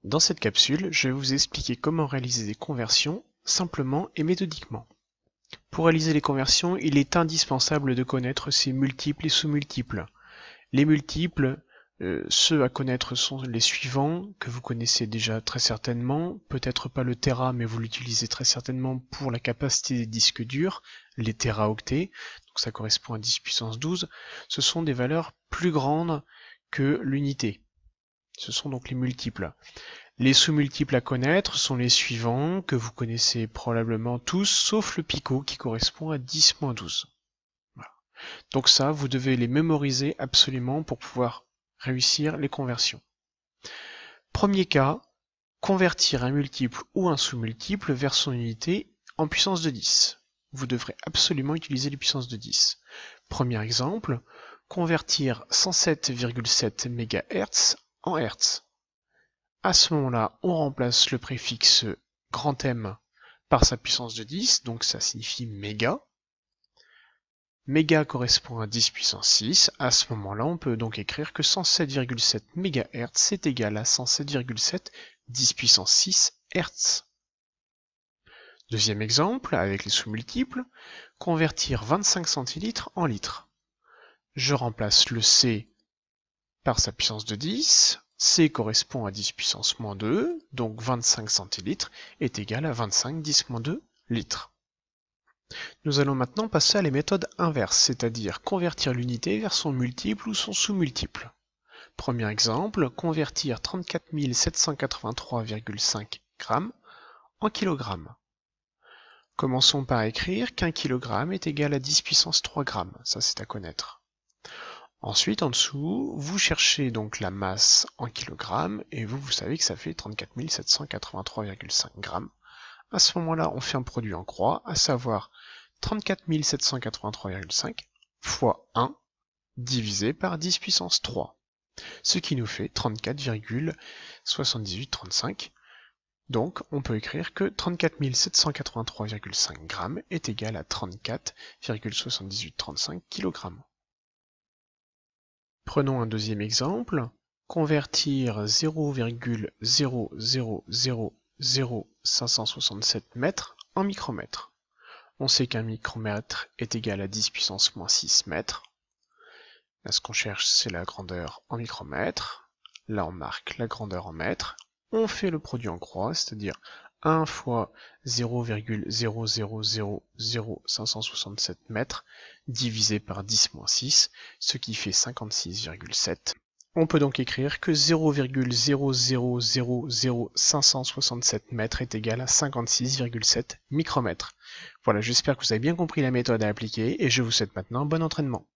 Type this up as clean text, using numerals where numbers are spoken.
Dans cette capsule, je vais vous expliquer comment réaliser des conversions simplement et méthodiquement. Pour réaliser les conversions, il est indispensable de connaître ces multiples et sous-multiples. Les multiples, ceux à connaître sont les suivants, que vous connaissez déjà très certainement, peut-être pas le Tera, mais vous l'utilisez très certainement pour la capacité des disques durs, les téraoctets, donc ça correspond à 10 puissance 12, ce sont des valeurs plus grandes que l'unité. Ce sont donc les multiples. Les sous-multiples à connaître sont les suivants, que vous connaissez probablement tous, sauf le picot qui correspond à 10-12. Voilà. Donc ça, vous devez les mémoriser absolument pour pouvoir réussir les conversions. Premier cas, convertir un multiple ou un sous-multiple vers son unité en puissance de 10. Vous devrez absolument utiliser les puissances de 10. Premier exemple, convertir 107,7 MHz en Hertz. À ce moment-là, on remplace le préfixe grand M par sa puissance de 10, donc ça signifie méga. Méga correspond à 10 puissance 6. À ce moment-là, on peut donc écrire que 107,7 MHz est égal à 107,7 10 puissance 6 Hz. Deuxième exemple, avec les sous-multiples, convertir 25 centilitres en litres. Je remplace le C par sa puissance de 10. C correspond à 10 puissance moins 2, donc 25 centilitres est égal à 25 10 moins 2 litres. Nous allons maintenant passer à les méthodes inverses, c'est-à-dire convertir l'unité vers son multiple ou son sous-multiple. Premier exemple, convertir 34 783,5 g en kg. Commençons par écrire qu'un kg est égal à 10 puissance 3 g, ça c'est à connaître. Ensuite, en dessous, vous cherchez donc la masse en kilogrammes et vous savez que ça fait 34 783,5 grammes. À ce moment-là, on fait un produit en croix, à savoir 34 783,5 fois 1 divisé par 10 puissance 3, ce qui nous fait 34,7835. Donc, on peut écrire que 34 783,5 grammes est égal à 34,7835 kg. Prenons un deuxième exemple, convertir 0,0000567 mètres en micromètres. On sait qu'un micromètre est égal à 10 puissance moins 6 mètres. Là, ce qu'on cherche, c'est la grandeur en micromètres. Là, on marque la grandeur en mètres. On fait le produit en croix, c'est-à-dire 1 fois 0,0000567 mètres divisé par 10 moins 6, ce qui fait 56,7. On peut donc écrire que 0,0000567 mètres est égal à 56,7 micromètres. Voilà, j'espère que vous avez bien compris la méthode à appliquer et je vous souhaite maintenant bon entraînement.